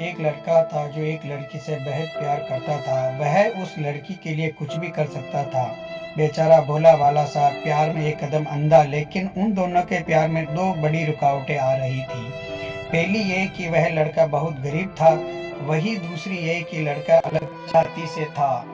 एक लड़का था जो एक लड़की से बेहद प्यार करता था। वह उस लड़की के लिए कुछ भी कर सकता था। बेचारा भोला भाला सा प्यार में एक कदम अंधा। लेकिन उन दोनों के प्यार में दो बड़ी रुकावटें आ रही थी। पहली ये कि वह लड़का बहुत गरीब था। वही दूसरी ये कि लड़का अलग जाति से था।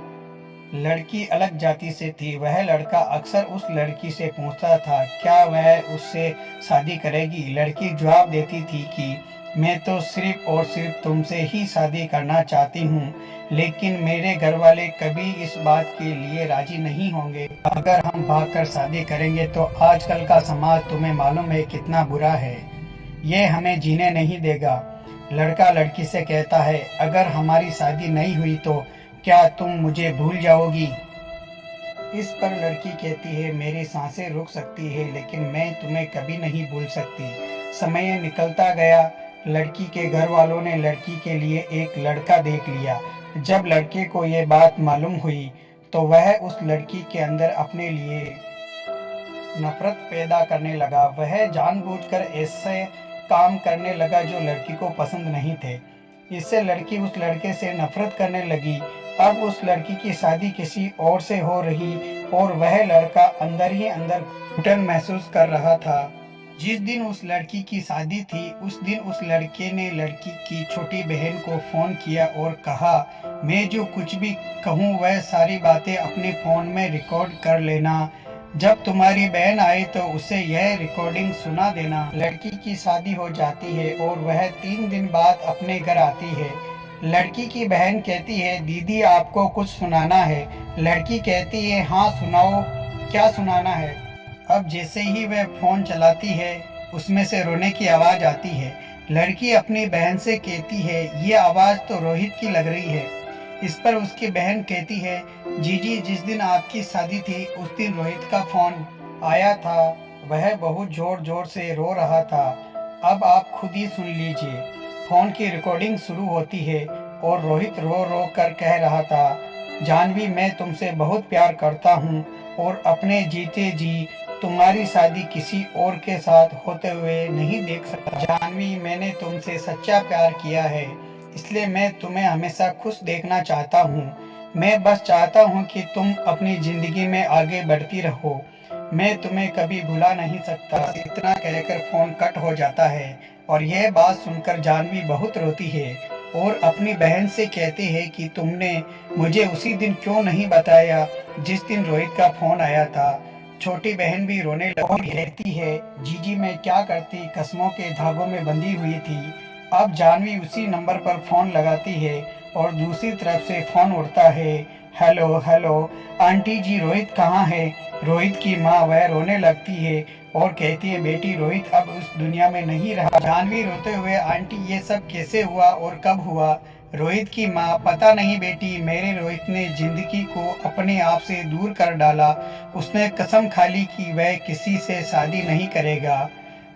लड़की अलग जाति से थी। वह लड़का अक्सर उस लड़की से पूछता था क्या वह उससे शादी करेगी। लड़की जवाब देती थी कि मैं तो सिर्फ और सिर्फ तुमसे ही शादी करना चाहती हूँ, लेकिन मेरे घर वाले कभी इस बात के लिए राजी नहीं होंगे। अगर हम भागकर शादी करेंगे तो आजकल का समाज तुम्हें मालूम है कितना बुरा है, ये हमें जीने नहीं देगा। लड़का लड़की से कहता है अगर हमारी शादी नहीं हुई तो क्या तुम मुझे भूल जाओगी। इस पर लड़की कहती है मेरी सांसें रुक सकती है लेकिन मैं तुम्हें कभी नहीं भूल सकती। समय निकलता गया। लड़की के घर वालों ने लड़की के लिए एक लड़का देख लिया। जब लड़के को ये बात मालूम हुई तो वह उस लड़की के अंदर अपने लिए नफरत पैदा करने लगा। वह जानबूझकर ऐसे काम करने लगा जो लड़की को पसंद नहीं थे। इससे लड़की उस लड़के से नफरत करने लगी। अब उस लड़की की शादी किसी और से हो रही और वह लड़का अंदर ही अंदर घुटन महसूस कर रहा था। जिस दिन उस लड़की की शादी थी उस दिन उस लड़के ने लड़की की छोटी बहन को फोन किया और कहा मैं जो कुछ भी कहूँ वह सारी बातें अपने फोन में रिकॉर्ड कर लेना। जब तुम्हारी बहन आए तो उसे यह रिकॉर्डिंग सुना देना। लड़की की शादी हो जाती है और वह 3 दिन बाद अपने घर आती है। लड़की की बहन कहती है दीदी आपको कुछ सुनाना है। लड़की कहती है हाँ सुनाओ, क्या सुनाना है। अब जैसे ही वह फोन चलाती है उसमें से रोने की आवाज आती है। लड़की अपनी बहन से कहती है ये आवाज तो रोहित की लग रही है। इस पर उसकी बहन कहती है जीजी जिस दिन आपकी शादी थी उस दिन रोहित का फोन आया था। वह बहुत जोर जोर से रो रहा था। अब आप खुद ही सुन लीजिए। फोन की रिकॉर्डिंग शुरू होती है और रोहित रो रो कर कह रहा था जानवी मैं तुमसे बहुत प्यार करता हूँ और अपने जीते जी तुम्हारी शादी किसी और के साथ होते हुए नहीं देख सकता। जानवी मैंने तुमसे सच्चा प्यार किया है, इसलिए मैं तुम्हें हमेशा खुश देखना चाहता हूँ। मैं बस चाहता हूँ कि तुम अपनी जिंदगी में आगे बढ़ती रहो। मैं तुम्हें कभी भुला नहीं सकता। इतना कहकर फोन कट हो जाता है और यह बात सुनकर जानवी बहुत रोती है और अपनी बहन से कहती है कि तुमने मुझे उसी दिन क्यों नहीं बताया जिस दिन रोहित का फोन आया था। छोटी बहन भी रोने लगी रहती है जीजी मैं क्या करती, कसमों के धागों में बंधी हुई थी। अब जानवी उसी नंबर पर फोन लगाती है और दूसरी तरफ से फोन उठता है। हेलो हेलो आंटी जी रोहित कहाँ है। रोहित की माँ वह रोने लगती है और कहती है बेटी रोहित अब उस दुनिया में नहीं रहा। जानवी रोते हुए आंटी ये सब कैसे हुआ और कब हुआ। रोहित की माँ पता नहीं बेटी मेरे रोहित ने जिंदगी को अपने आप से दूर कर डाला। उसने कसम खा ली कि वह किसी से शादी नहीं करेगा।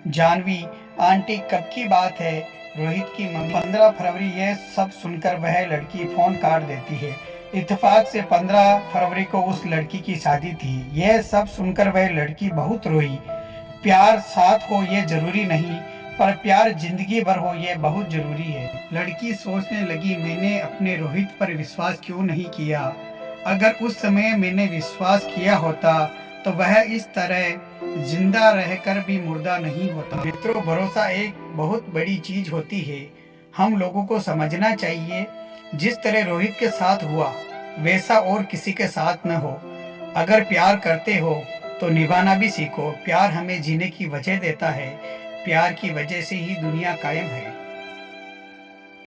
जानवी आंटी कब की बात है। रोहित की मम्मी 15 फरवरी। यह सब सुनकर वह लड़की फोन काट देती है। इत्तेफाक से 15 फरवरी को उस लड़की की शादी थी। यह सब सुनकर वह लड़की बहुत रोई। प्यार साथ हो ये जरूरी नहीं, पर प्यार जिंदगी भर हो ये बहुत जरूरी है। लड़की सोचने लगी मैंने अपने रोहित पर विश्वास क्यों नहीं किया। अगर उस समय मैंने विश्वास किया होता तो वह इस तरह जिंदा रहकर भी मुर्दा नहीं होता। मित्रों भरोसा एक बहुत बड़ी चीज होती है। हम लोगों को समझना चाहिए जिस तरह रोहित के साथ हुआ वैसा और किसी के साथ न हो। अगर प्यार करते हो तो निभाना भी सीखो। प्यार हमें जीने की वजह देता है। प्यार की वजह से ही दुनिया कायम है।